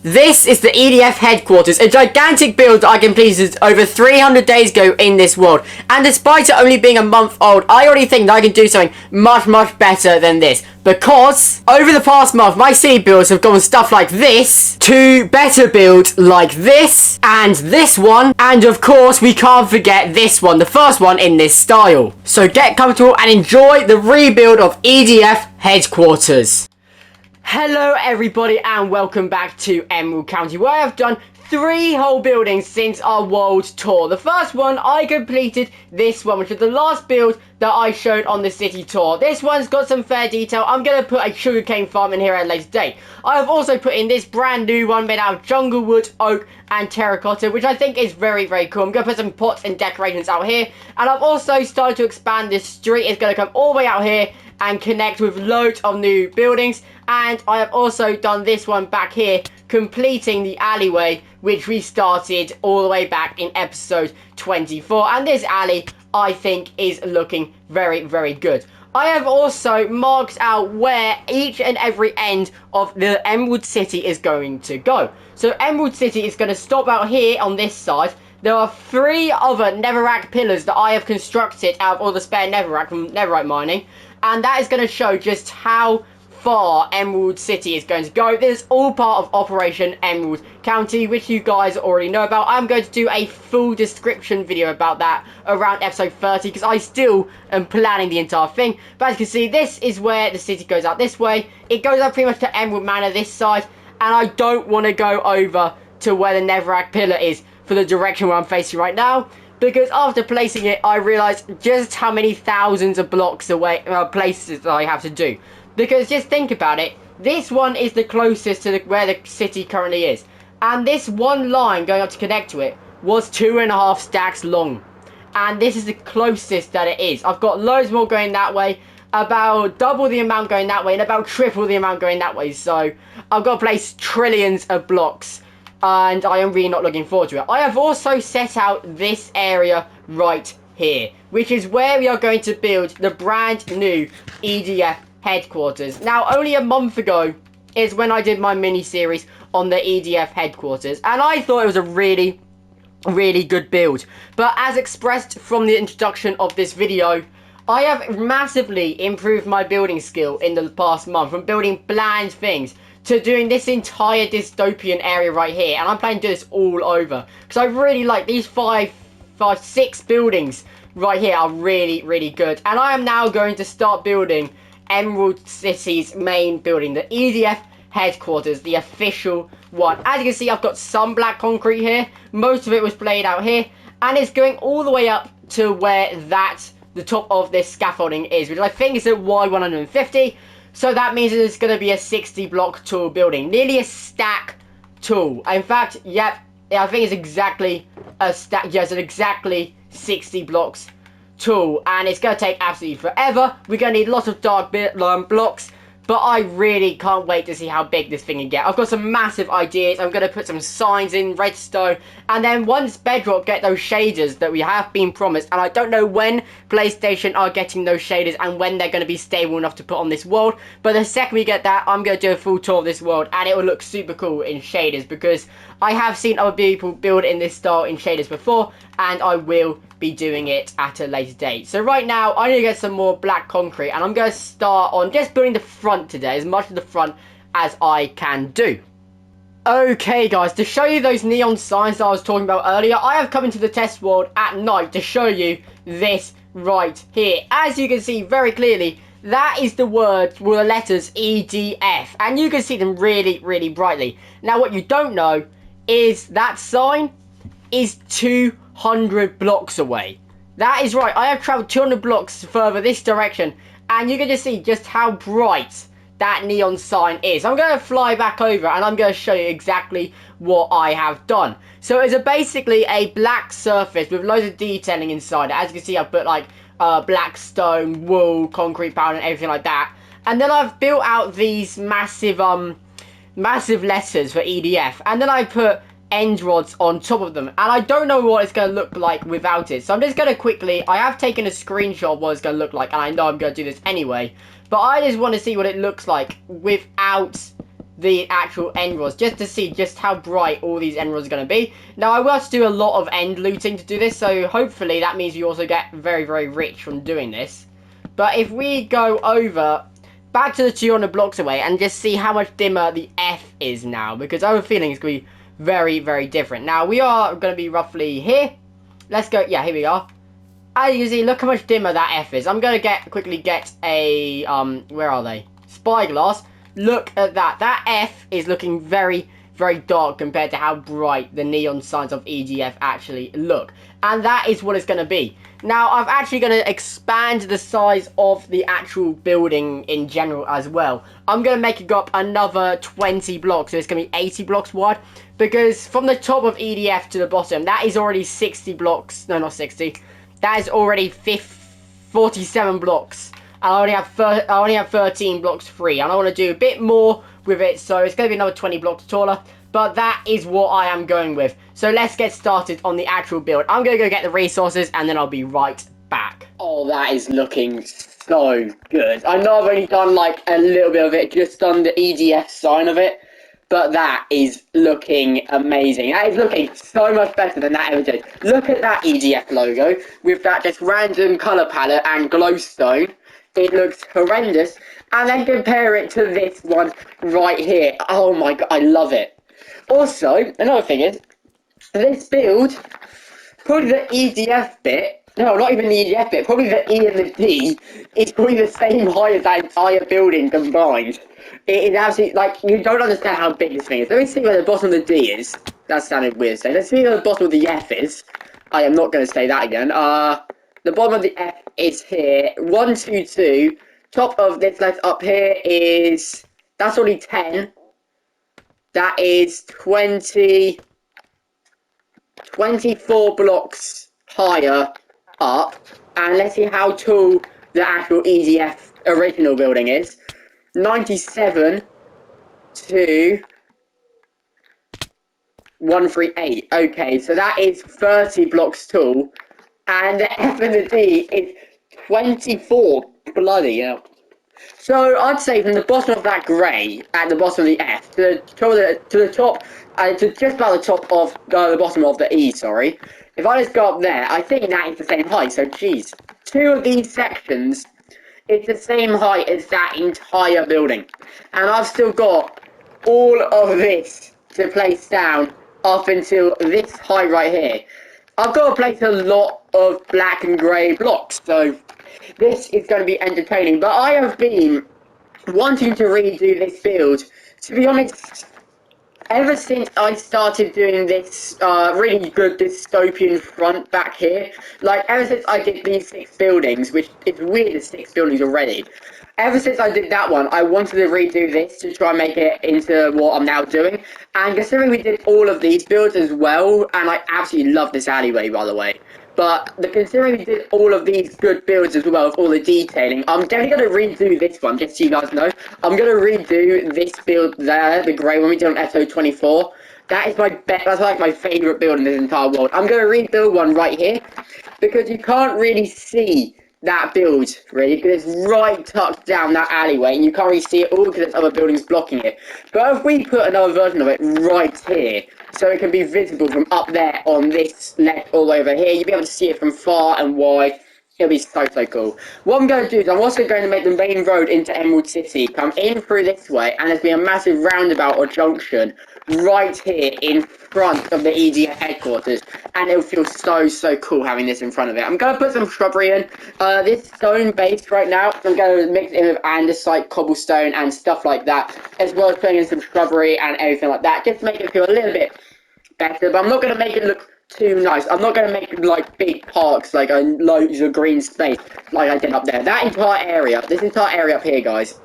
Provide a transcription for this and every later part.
This is the EDF Headquarters, a gigantic build that I completed over 300 days ago in this world. And despite it only being a month old, I already think that I can do something much better than this. Because over the past month, my city builds have gone stuff like this to better builds like this and this one. And of course, we can't forget this one, the first one in this style. So get comfortable and enjoy the rebuild of EDF Headquarters. Hello everybody and welcome back to Emerald County, where I have done 3 whole buildings since our world tour. The first one, I completed this one, which is the last build that I showed on the city tour. This one's got some fair detail. I'm going to put a sugarcane farm in here at a later date. I have also put in this brand new one made out of jungle wood, oak and terracotta, which I think is very cool. I'm going to put some pots and decorations out here. And I've also started to expand this street. It's going to come all the way out here and connect with loads of new buildings. And I have also done this one back here, completing the alleyway, which we started all the way back in episode 24. And this alley, I think, is looking very good. I have also marked out where each and every end of the Emerald City is going to go. So Emerald City is going to stop out here on this side. There are 3 other netherrack pillars that I have constructed out of all the spare netherrack from netherite mining. And that is going to show just how far Emerald City is going to go. This is all part of Operation Emerald County, which you guys already know about. I'm going to do a full description video about that around episode 30, because I still am planning the entire thing. But as you can see, this is where the city goes out this way. It goes out pretty much to Emerald Manor this side, and I don't want to go over to where the netherrack pillar is for the direction where I'm facing right now, because after placing it, I realised just how many thousands of blocks away places that I have to do. Because just think about it, this one is the closest to where the city currently is. And this one line going up to connect to it was 2.5 stacks long. And this is the closest that it is. I've got loads more going that way, about double the amount going that way, and about triple the amount going that way. So I've got to place trillions of blocks. And I am really not looking forward to it. I have also set out this area right here, which is where we are going to build the brand new EDF Headquarters. Now, only a month ago is when I did my mini-series on the EDF Headquarters, and I thought it was a really good build. But as expressed from the introduction of this video, I have massively improved my building skill in the past month, from building bland things to doing this entire dystopian area right here. And I'm planning to do this all over, because I really like these 6 buildings right here are really good. And I am now going to start building Emerald City's main building, the EDF Headquarters, the official one. As you can see, I've got some black concrete here. Most of it was laid out here, and it's going all the way up to where the top of this scaffolding is, which I think is at Y150. So that means that it's going to be a 60 block tall building, nearly a stack tall. In fact, yep, I think it's exactly a stack. Yes, it's exactly 60 blocks tall, and it's going to take absolutely forever. We're going to need lots of dark blocks, but I really can't wait to see how big this thing can get. I've got some massive ideas. I'm going to put some signs in redstone, and then once Bedrock get those shaders that we have been promised, and I don't know when PlayStation are getting those shaders and when they're going to be stable enough to put on this world, but the second we get that, I'm going to do a full tour of this world, and it will look super cool in shaders, because I have seen other people build in this style in shaders before, and I will be doing it at a later date. So right now, I need to get some more black concrete, and I'm going to start on just building the front today, as much of the front as I can do. Okay guys, to show you those neon signs that I was talking about earlier, I have come into the test world at night to show you this right here. As you can see very clearly, that is the word, well, the letters EDF, and you can see them really brightly. Now what you don't know is that sign is 200 blocks away. That is right, I have travelled 200 blocks further this direction, and you can just see just how bright that neon sign is. I'm going to fly back over, and I'm going to show you exactly what I have done. So it's basically a black surface with loads of detailing inside it. As you can see, I've put like black stone, wool, concrete powder, and everything like that. And then I've built out these massive letters for EDF, and then I put end rods on top of them, and I don't know what it's going to look like without it. So I'm just going to quickly, I have taken a screenshot of what it's going to look like, and I know I'm going to do this anyway, but I just want to see what it looks like without the actual end rods, just to see just how bright all these end rods are going to be. Now, I will have to do a lot of end looting to do this, so hopefully that means you also get very, very rich from doing this. But if we go over back to the 200 blocks away and just see how much dimmer the F is now, because I have a feeling it's going to be very, very different. Now, we are going to be roughly here. Let's go. Yeah, here we are. As you can see, look how much dimmer that F is. I'm going to quickly get a, where are they? Spyglass. Look at that. That F is looking very, very dark compared to how bright the neon signs of EDF actually look. And that is what it's going to be. Now, I'm actually going to expand the size of the actual building in general as well. I'm going to make it go up another 20 blocks. So it's going to be 80 blocks wide. Because from the top of EDF to the bottom, that is already 60 blocks. No, not 60. That is already 47 blocks. I only have 13 blocks free. And I want to do a bit more with it. So it's going to be another 20 blocks taller. But that is what I am going with. So let's get started on the actual build. I'm going to go get the resources and then I'll be right back. Oh, that is looking so good. I know I've only done like a little bit of it. Just done the EDF sign of it. But that is looking amazing. That is looking so much better than that ever did. Look at that EDF logo with that just random colour palette and glowstone. It looks horrendous. And then compare it to this one right here. Oh my god, I love it. Also, another thing is, this build, probably the EDF bit, no, not even the EDF bit, probably the E and the D, is probably the same height as that entire building combined. It is absolutely, like, you don't understand how big this thing is. Let me see where the bottom of the D is. That sounded weird to say. Let's see where the bottom of the F is. I am not going to say that again. The bottom of the F is here. 122. Top of this left up here is, that's only 10. That is 24 blocks higher up. And let's see how tall the actual EDF original building is. 97 to 138. Okay, so that is 30 blocks tall. And the F and the D is 24. Bloody hell. So I'd say from the bottom of that grey at the bottom of the F to the top, to just about the top of the bottom of the E. Sorry, if I just go up there, I think that is the same height. So geez, two of these sections, it's the same height as that entire building, and I've still got all of this to place down up until this height right here. I've got to place a lot of black and grey blocks, so this is going to be entertaining. But I have been wanting to redo this build, to be honest, ever since I started doing this really good dystopian front back here. Like, ever since I did these 6 buildings, which is weird, there's 6 buildings already. Ever since I did that one, I wanted to redo this to try and make it into what I'm now doing. And considering we did all of these builds as well, and I absolutely love this alleyway, by the way. But considering we did all of these good builds as well, with all the detailing, I'm definitely going to redo this one, just so you guys know. I'm going to redo this build there, the grey one we did on episode 24. That is that's like my favourite build in this entire world. I'm going to rebuild one right here, because you can't really see that build, really, because it's right tucked down that alleyway, and you can't really see it all because there's other buildings blocking it. But if we put another version of it right here, so it can be visible from up there on this left all over here, you'll be able to see it from far and wide. It'll be so, so cool. What I'm going to do is I'm also going to make the main road into Emerald City come in through this way, and there's been a massive roundabout or junction right here in front of the EDF headquarters, and it'll feel so, so cool having this in front of it. I'm going to put some shrubbery in. This stone base right now, I'm going to mix it in with andesite, cobblestone, and stuff like that, as well as putting in some shrubbery and everything like that, just to make it feel a little bit better. But I'm not going to make it look too nice. I'm not going to make like big parks, like loads of green space like I did up there. That entire area, this entire area up here, guys,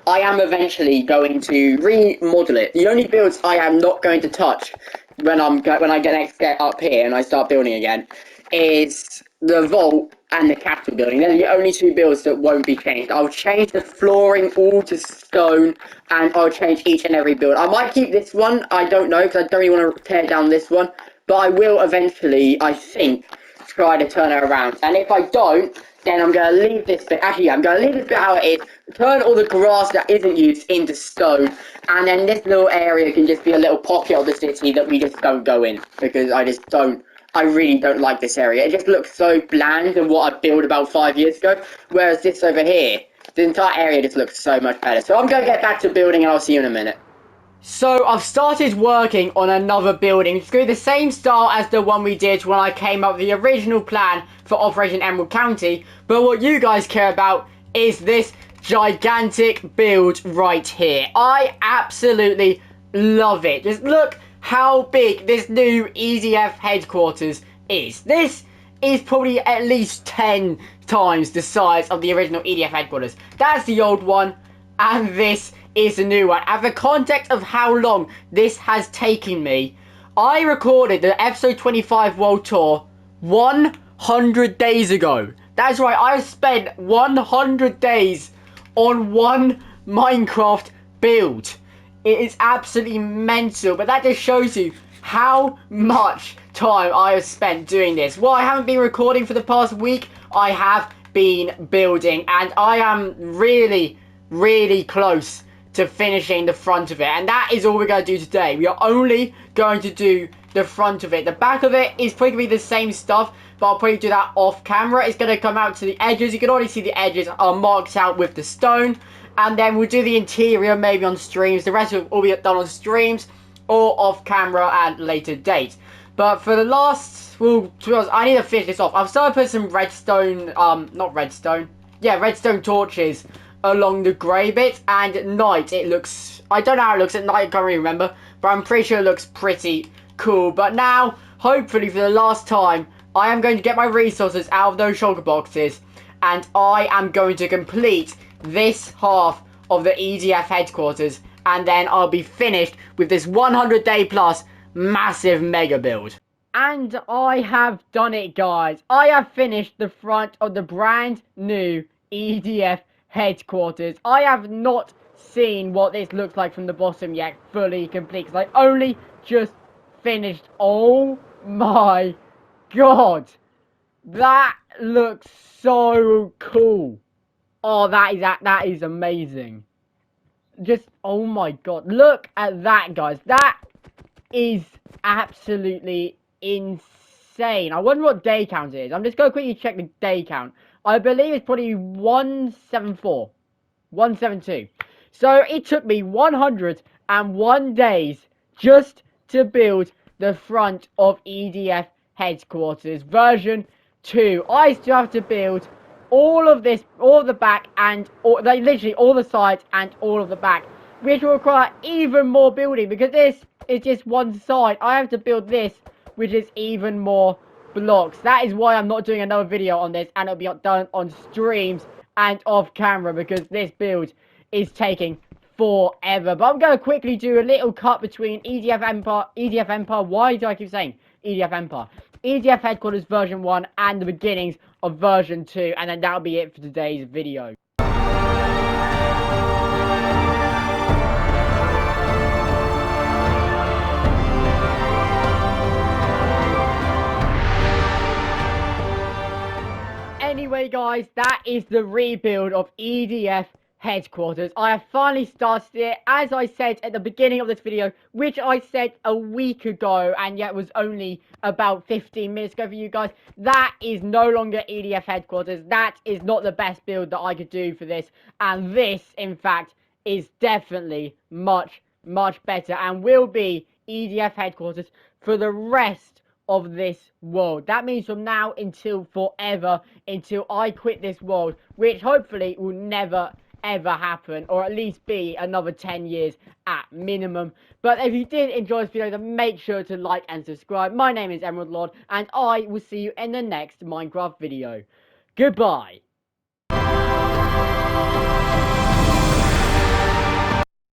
I am eventually going to remodel it. The only builds I am not going to touch when I get up here and I start building again is the vault and the Capitol building. They're the only 2 builds that won't be changed. I'll change the flooring all to stone, and I'll change each and every build. I might keep this one, I don't know, because I don't really want to tear down this one, but I will eventually, I think, try to turn it around. And if I don't, then I'm going to leave this bit, actually, I'm going to leave this bit how it is, turn all the grass that isn't used into stone, and then this little area can just be a little pocket of the city that we just don't go in, because I really don't like this area. It just looks so bland than what I built about 5 years ago, whereas this over here, the entire area just looks so much better. So I'm going to get back to building, and I'll see you in a minute. So I've started working on another building. It's going to be the same style as the one we did when I came up with the original plan for Operation Emerald County. But what you guys care about is this gigantic build right here. I absolutely love it. Just look how big this new EDF headquarters is. This is probably at least 10 times the size of the original EDF headquarters. That's the old one, and this is the new one. And for context of how long this has taken me, I recorded the episode 25 world tour 100 days ago. That's right, I spent 100 days on one Minecraft build. It is absolutely mental, but that just shows you how much time I have spent doing this. Well, I haven't been recording for the past week. I have been building, and I am really close to finishing the front of it, and that is all we're going to do today. We are only going to do the front of it. The back of it is probably going to be the same stuff, but I'll probably do that off camera. It's going to come out to the edges. You can already see the edges are marked out with the stone, and then we'll do the interior maybe on streams. The rest will all be done on streams or off camera at a later date. But for the last, well, to be honest, I need to finish this off. I've started putting some redstone, redstone torches along the grey bit, and at night it looks, I don't know how it looks at night, I can't really remember, but I'm pretty sure it looks pretty cool. But now, hopefully for the last time, I am going to get my resources out of those shulker boxes, and I am going to complete this half of the EDF headquarters, and then I'll be finished with this 100-day plus massive mega build. And I have done it, guys. I have finished the front of the brand new EDF headquarters. I have not seen what this looks like from the bottom yet, fully complete, because I only just finished. Oh my god, that looks so cool. Oh, that is amazing. Just, oh my god, look at that, guys. That is absolutely insane. I wonder what day count it is. I'm just going to quickly check the day count. I believe it's probably 174. 172. So it took me 101 days just to build the front of EDF headquarters version 2. I still have to build all of this, all of the back, and literally all the sides and all of the back, which will require even more building, because this is just one side. I have to build this, which is even more blocks. That is why I'm not doing another video on this, and it'll be done on streams and off camera, because this build is taking forever. But I'm going to quickly do a little cut between EDF Empire, why do I keep saying EDF Empire? EDF Headquarters version 1 and the beginnings of version 2, and then that'll be it for today's video. Anyway, guys, that is the rebuild of EDF headquarters. I have finally started it, as I said at the beginning of this video, which I said a week ago, and yet was only about 15 minutes ago for you guys. That is no longer EDF headquarters. That is not the best build that I could do for this, and this, in fact, is definitely much better, and will be EDF headquarters for the rest of this world. That means from now until forever, until I quit this world, which hopefully will never ever happen, or at least be another 10 years at minimum. But if you did enjoy this video, then make sure to like and subscribe. My name is Emerald Lord, and I will see you in the next Minecraft video. Goodbye.